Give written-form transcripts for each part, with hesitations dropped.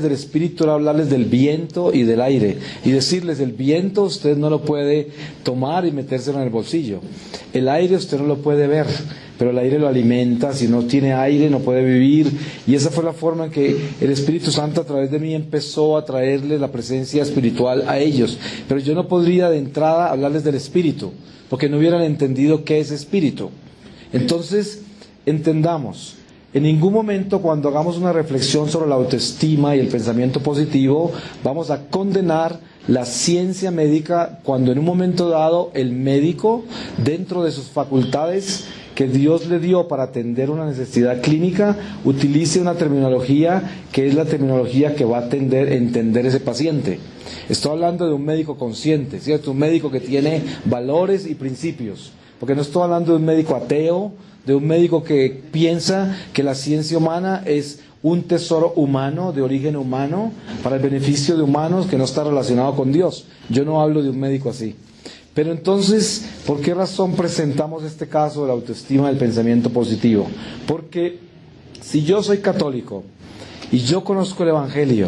del espíritu era hablarles del viento y del aire y decirles: el viento usted no lo puede tomar y metérselo en el bolsillo, el aire usted no lo puede ver, pero el aire lo alimenta, si no tiene aire no puede vivir. Y esa fue la forma en que el Espíritu Santo a través de mí empezó a traerles la presencia espiritual a ellos. Pero yo no podría de entrada hablarles del espíritu, porque no hubieran entendido qué es espíritu. Entonces, entendamos: en ningún momento, cuando hagamos una reflexión sobre la autoestima y el pensamiento positivo, vamos a condenar la ciencia médica cuando en un momento dado el médico, dentro de sus facultades que Dios le dio para atender una necesidad clínica, utilice una terminología que es la terminología que va a entender ese paciente. Estoy hablando de un médico consciente, ¿cierto? Un médico que tiene valores y principios, porque no estoy hablando de un médico ateo, de un médico que piensa que la ciencia humana es un tesoro humano, de origen humano, para el beneficio de humanos, que no está relacionado con Dios. Yo no hablo de un médico así. Pero entonces, ¿por qué razón presentamos este caso de la autoestima del pensamiento positivo? Porque si yo soy católico y yo conozco el Evangelio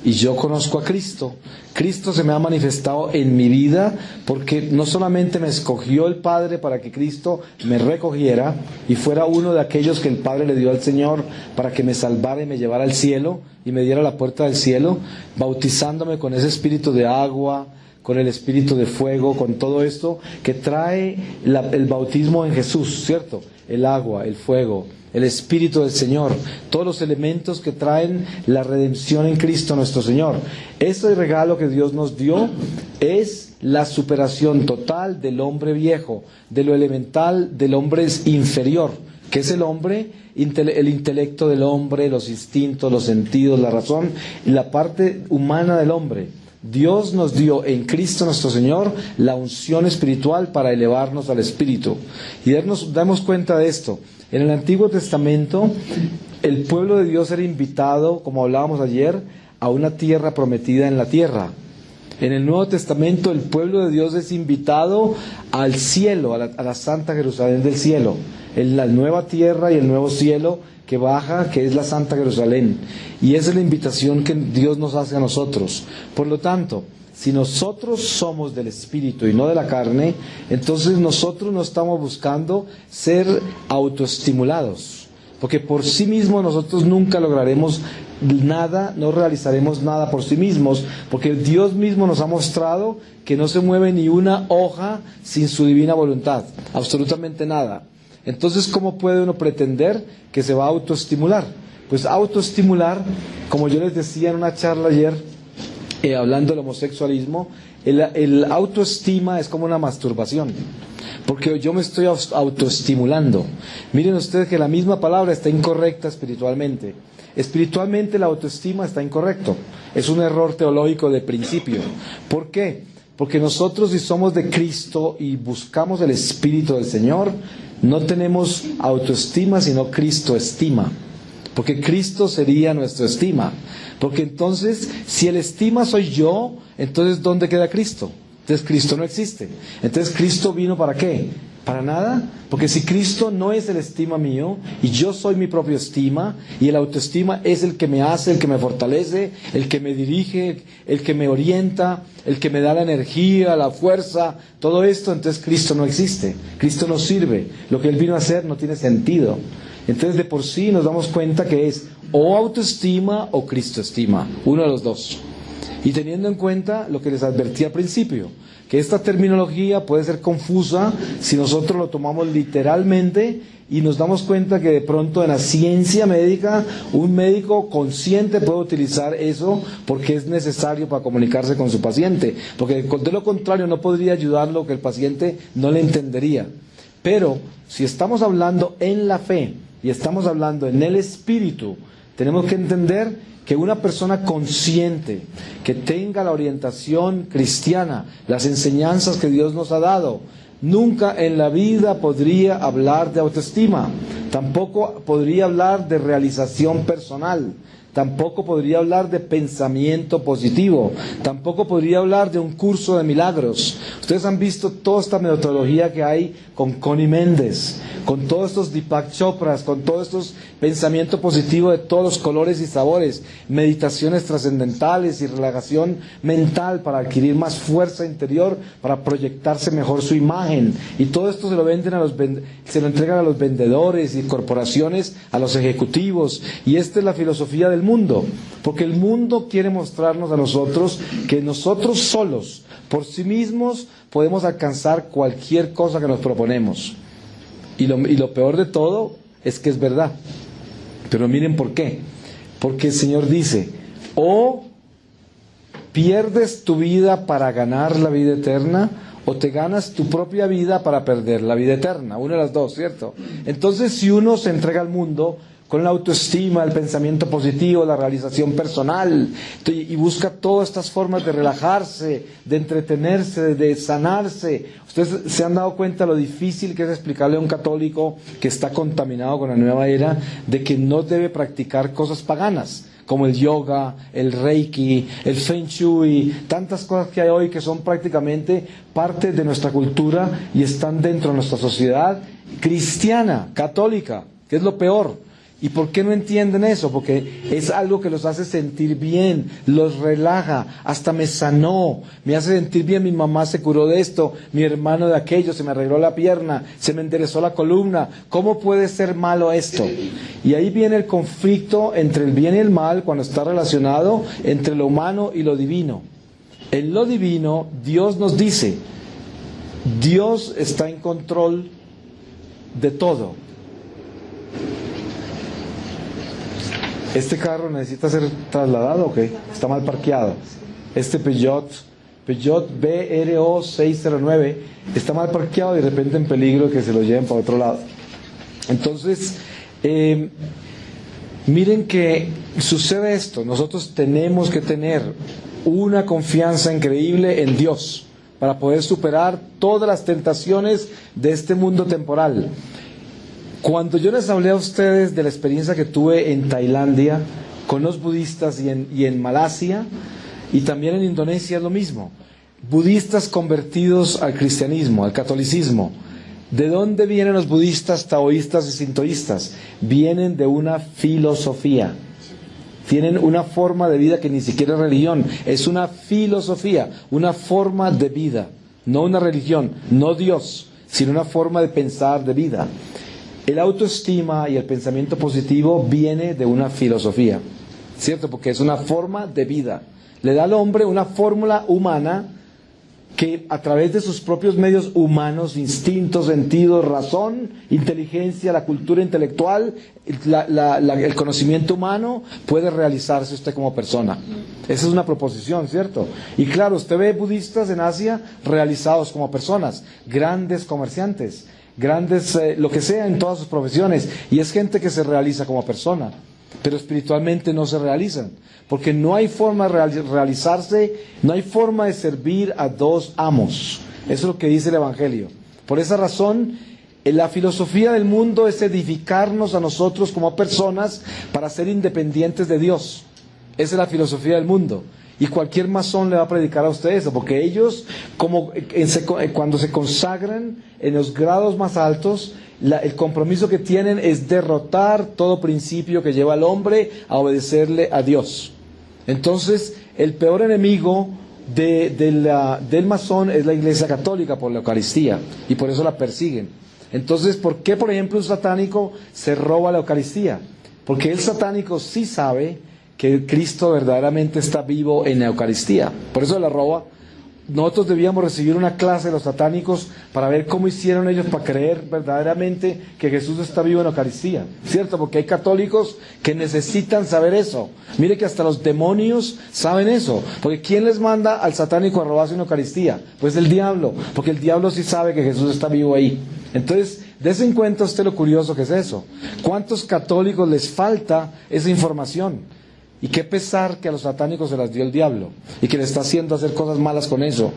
y yo conozco a Cristo, Cristo se me ha manifestado en mi vida, porque no solamente me escogió el Padre para que Cristo me recogiera y fuera uno de aquellos que el Padre le dio al Señor para que me salvara y me llevara al cielo y me diera la puerta del cielo, bautizándome con ese espíritu de agua, con el espíritu de fuego, con todo esto que trae el bautismo en Jesús, ¿cierto? El agua, el fuego, el Espíritu del Señor, todos los elementos que traen la redención en Cristo nuestro Señor. Ese regalo que Dios nos dio es la superación total del hombre viejo, de lo elemental del hombre inferior, que es el hombre, el intelecto del hombre, los instintos, los sentidos, la razón, y la parte humana del hombre. Dios nos dio en Cristo nuestro Señor la unción espiritual para elevarnos al Espíritu. Y damos cuenta de esto. En el Antiguo Testamento, el pueblo de Dios era invitado, como hablábamos ayer, a una tierra prometida en la tierra. En el Nuevo Testamento, el pueblo de Dios es invitado al cielo, a la Santa Jerusalén del cielo, en la nueva tierra y el nuevo cielo que baja, que es la Santa Jerusalén. Y esa es la invitación que Dios nos hace a nosotros. Por lo tanto, si nosotros somos del Espíritu y no de la carne, entonces nosotros no estamos buscando ser autoestimulados, porque por sí mismos nosotros nunca lograremos nada, no realizaremos nada por sí mismos, porque Dios mismo nos ha mostrado que no se mueve ni una hoja sin su divina voluntad, absolutamente nada. Entonces, ¿cómo puede uno pretender que se va a autoestimular? Pues autoestimular, como yo les decía en una charla ayer, hablando del homosexualismo, el autoestima es como una masturbación, porque yo me estoy autoestimulando. Miren ustedes que la misma palabra está incorrecta espiritualmente. Espiritualmente la autoestima está incorrecto. Es un error teológico de principio. ¿Por qué? Porque nosotros, si somos de Cristo y buscamos el Espíritu del Señor, no tenemos autoestima, sino Cristo estima. Porque Cristo sería nuestra estima. Porque entonces, si el estima soy yo, entonces ¿dónde queda Cristo? Entonces Cristo no existe. Entonces ¿Cristo vino para qué? ¿Para nada? Porque si Cristo no es el estima mío, y yo soy mi propia estima, y el autoestima es el que me hace, el que me fortalece, el que me dirige, el que me orienta, el que me da la energía, la fuerza, todo esto, entonces Cristo no existe. Cristo no sirve. Lo que Él vino a hacer no tiene sentido. Entonces de por sí nos damos cuenta que es o autoestima o Cristo estima, uno de los dos. Y teniendo en cuenta lo que les advertí al principio, que esta terminología puede ser confusa si nosotros lo tomamos literalmente y nos damos cuenta que de pronto en la ciencia médica un médico consciente puede utilizar eso porque es necesario para comunicarse con su paciente, porque de lo contrario no podría ayudarlo, que el paciente no le entendería. Pero si estamos hablando en la fe y estamos hablando en el Espíritu, tenemos que entender que una persona consciente, que tenga la orientación cristiana, las enseñanzas que Dios nos ha dado, nunca en la vida podría hablar de autoestima, tampoco podría hablar de realización personal, tampoco podría hablar de pensamiento positivo, tampoco podría hablar de un curso de milagros. Ustedes han visto toda esta metodología que hay con Connie Méndez. con todos estos Deepak Chopras, con todos estos pensamientos positivos de todos los colores y sabores, meditaciones trascendentales y relajación mental para adquirir más fuerza interior, para proyectarse mejor su imagen. Y todo esto se lo venden se lo entregan a los vendedores y corporaciones, a los ejecutivos. Y esta es la filosofía del mundo, porque el mundo quiere mostrarnos a nosotros que nosotros solos, por sí mismos, podemos alcanzar cualquier cosa que nos proponemos. Y lo peor de todo es que es verdad. Pero miren por qué. Porque el Señor dice, o pierdes tu vida para ganar la vida eterna, o te ganas tu propia vida para perder la vida eterna. Una de las dos, ¿cierto? Entonces, si uno se entrega al mundo con la autoestima, el pensamiento positivo, la realización personal, y busca todas estas formas de relajarse, de entretenerse, de sanarse. Ustedes se han dado cuenta lo difícil que es explicarle a un católico que está contaminado con la nueva era, de que no debe practicar cosas paganas, como el yoga, el reiki, el feng shui, tantas cosas que hay hoy que son prácticamente parte de nuestra cultura y están dentro de nuestra sociedad cristiana, católica, que es lo peor. ¿Y por qué no entienden eso? Porque es algo que los hace sentir bien, los relaja, hasta me sanó, me hace sentir bien, mi mamá se curó de esto, mi hermano de aquello, se me arregló la pierna, se me enderezó la columna. ¿Cómo puede ser malo esto? Y ahí viene el conflicto entre el bien y el mal cuando está relacionado entre lo humano y lo divino. En lo divino, Dios nos dice, Dios está en control de todo. ¿Este carro necesita ser trasladado o qué? Está mal parqueado. Este Peugeot BRO 609 está mal parqueado y de repente en peligro de que se lo lleven para otro lado. Entonces, miren que sucede esto. Nosotros tenemos que tener una confianza increíble en Dios para poder superar todas las tentaciones de este mundo temporal. Cuando yo les hablé a ustedes de la experiencia que tuve en Tailandia con los budistas y en Malasia y también en Indonesia es lo mismo. Budistas convertidos al cristianismo, al catolicismo. ¿De dónde vienen los budistas, taoístas y sintoístas? Vienen de una filosofía. Tienen una forma de vida que ni siquiera es religión, es una filosofía, una forma de vida, no una religión, no Dios, sino una forma de pensar de vida. El autoestima y el pensamiento positivo viene de una filosofía, ¿cierto? Porque es una forma de vida. Le da al hombre una fórmula humana que a través de sus propios medios humanos, instintos, sentidos, razón, inteligencia, la cultura intelectual, el conocimiento humano, puede realizarse usted como persona. Esa es una proposición, ¿cierto? Y claro, usted ve budistas en Asia realizados como personas, grandes comerciantes, grandes, lo que sea en todas sus profesiones, y es gente que se realiza como persona, pero espiritualmente no se realizan, porque no hay forma de realizarse, no hay forma de servir a dos amos. Eso es lo que dice el Evangelio. Por esa razón, la filosofía del mundo es edificarnos a nosotros como personas para ser independientes de Dios. Esa es la filosofía del mundo. Y cualquier masón le va a predicar a usted eso, porque ellos, cuando se consagran en los grados más altos, el compromiso que tienen es derrotar todo principio que lleva al hombre a obedecerle a Dios. Entonces, el peor enemigo del masón es la Iglesia Católica por la Eucaristía, y por eso la persiguen. Entonces, ¿por qué, por ejemplo, un satánico se roba la Eucaristía? Porque el satánico sí sabe que Cristo verdaderamente está vivo en la Eucaristía. Por eso la roba. Nosotros debíamos recibir una clase de los satánicos para ver cómo hicieron ellos para creer verdaderamente que Jesús está vivo en la Eucaristía, ¿cierto? Porque hay católicos que necesitan saber eso. Mire que hasta los demonios saben eso, porque ¿quién les manda al satánico a robarse una Eucaristía? Pues el diablo, porque el diablo sí sabe que Jesús está vivo ahí. Entonces, dése en cuenta usted lo curioso que es eso. ¿Cuántos católicos les falta esa información? Y qué pesar que a los satánicos se las dio el diablo y que le está haciendo hacer cosas malas con eso.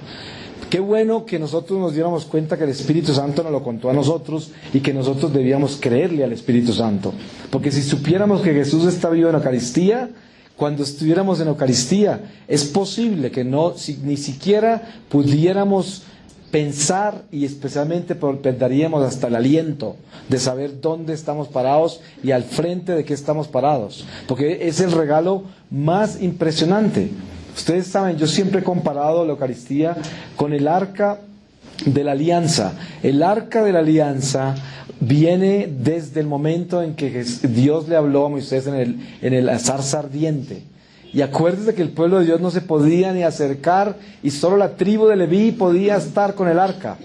Qué bueno que nosotros nos diéramos cuenta que el Espíritu Santo nos lo contó a nosotros y que nosotros debíamos creerle al Espíritu Santo. Porque si supiéramos que Jesús está vivo en la Eucaristía, cuando estuviéramos en la Eucaristía, es posible que ni siquiera pudiéramos pensar y especialmente perderíamos hasta el aliento de saber dónde estamos parados y al frente de qué estamos parados, porque es el regalo más impresionante. Ustedes saben, yo siempre he comparado la Eucaristía con el arca de la alianza. El arca de la alianza viene desde el momento en que Dios le habló a Moisés en el zarza ardiente. Y acuérdense que el pueblo de Dios no se podía ni acercar y solo la tribu de Leví podía estar con el arca.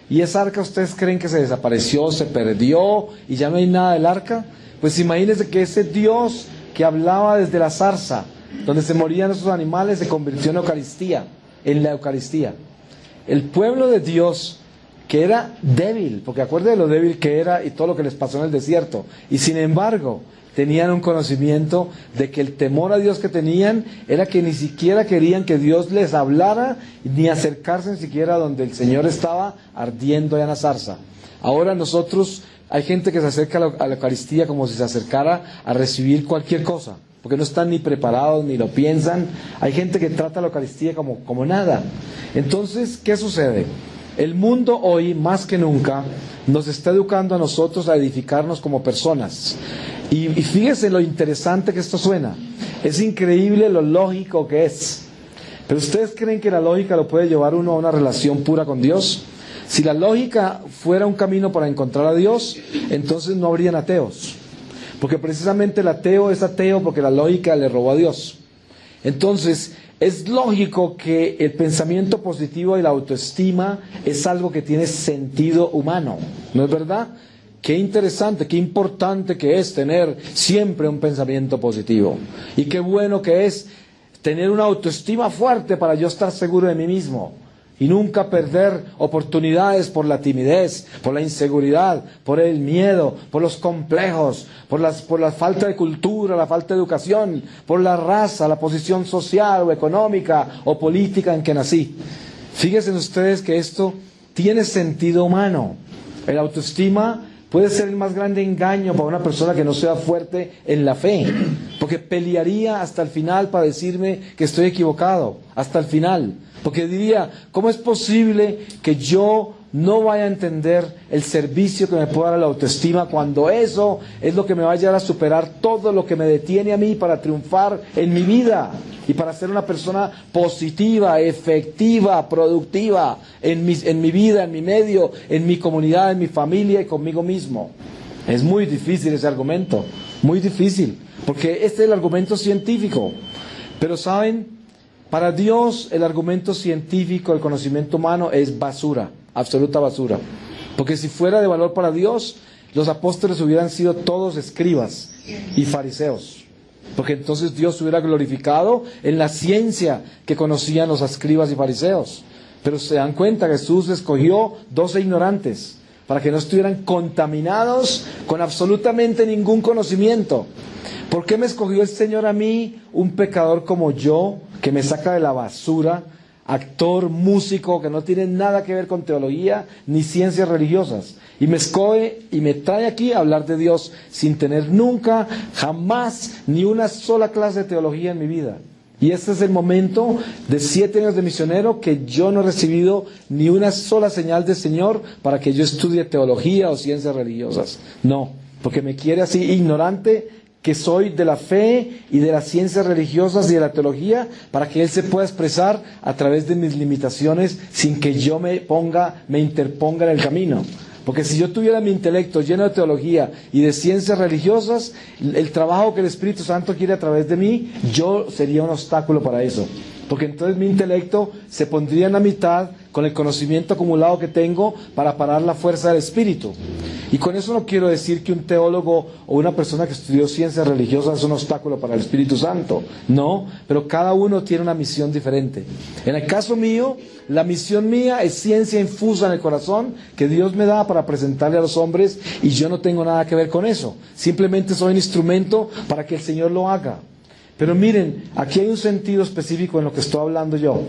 ¿Y esa arca ustedes creen que se desapareció, se perdió y ya no hay nada del arca? Pues imagínense que ese Dios que hablaba desde la zarza, donde se morían esos animales, se convirtió en Eucaristía, en la Eucaristía. El pueblo de Dios, que era débil, porque acuérdense de lo débil que era y todo lo que les pasó en el desierto, y sin embargo tenían un conocimiento de que el temor a Dios que tenían era que ni siquiera querían que Dios les hablara ni acercarse ni siquiera donde el Señor estaba ardiendo allá en la zarza. Ahora nosotros, hay gente que se acerca a la Eucaristía como si se acercara a recibir cualquier cosa, porque no están ni preparados ni lo piensan. Hay gente que trata la Eucaristía como nada. Entonces, ¿qué sucede? El mundo hoy, más que nunca, nos está educando a nosotros a edificarnos como personas. Y fíjense lo interesante que esto suena. Es increíble lo lógico que es. Pero ¿ustedes creen que la lógica lo puede llevar uno a una relación pura con Dios? Si la lógica fuera un camino para encontrar a Dios, entonces no habrían ateos. Porque precisamente el ateo es ateo porque la lógica le robó a Dios. Entonces, es lógico que el pensamiento positivo y la autoestima es algo que tiene sentido humano, ¿no es verdad? Qué interesante, qué importante que es tener siempre un pensamiento positivo. Y qué bueno que es tener una autoestima fuerte para yo estar seguro de mí mismo. Y nunca perder oportunidades por la timidez, por la inseguridad, por el miedo, por los complejos, por la falta de cultura, la falta de educación, por la raza, la posición social o económica o política en que nací. Fíjense ustedes que esto tiene sentido humano. El autoestima puede ser el más grande engaño para una persona que no sea fuerte en la fe, porque pelearía hasta el final para decirme que estoy equivocado, hasta el final. Porque diría, ¿cómo es posible que yo no vaya a entender el servicio que me puede dar la autoestima cuando eso es lo que me va a llevar a superar todo lo que me detiene a mí para triunfar en mi vida y para ser una persona positiva, efectiva, productiva en mi vida, en mi medio, en mi comunidad, en mi familia y conmigo mismo? Es muy difícil ese argumento, muy difícil, porque este es el argumento científico. Pero ¿saben? Para Dios el argumento científico, el conocimiento humano es basura, absoluta basura. Porque si fuera de valor para Dios, los apóstoles hubieran sido todos escribas y fariseos. Porque entonces Dios se hubiera glorificado en la ciencia que conocían los escribas y fariseos. Pero se dan cuenta que Jesús escogió 12 ignorantes para que no estuvieran contaminados con absolutamente ningún conocimiento. ¿Por qué me escogió el Señor a mí, un pecador como yo, que me saca de la basura, actor, músico, que no tiene nada que ver con teología ni ciencias religiosas? Y me escoge y me trae aquí a hablar de Dios sin tener nunca, jamás, ni una sola clase de teología en mi vida. Y este es el momento de 7 años de misionero que yo no he recibido ni una sola señal del Señor para que yo estudie teología o ciencias religiosas. No, porque me quiere así ignorante que soy de la fe y de las ciencias religiosas y de la teología, para que Él se pueda expresar a través de mis limitaciones sin que yo me interponga en el camino. Porque si yo tuviera mi intelecto lleno de teología y de ciencias religiosas, el trabajo que el Espíritu Santo quiere a través de mí, yo sería un obstáculo para eso. Porque entonces mi intelecto se pondría en la mitad con el conocimiento acumulado que tengo para parar la fuerza del Espíritu. Y con eso no quiero decir que un teólogo o una persona que estudió ciencias religiosas es un obstáculo para el Espíritu Santo. No, pero cada uno tiene una misión diferente. En el caso mío, la misión mía es ciencia infusa en el corazón que Dios me da para presentarle a los hombres, y yo no tengo nada que ver con eso. Simplemente soy un instrumento para que el Señor lo haga. Pero miren, aquí hay un sentido específico en lo que estoy hablando yo.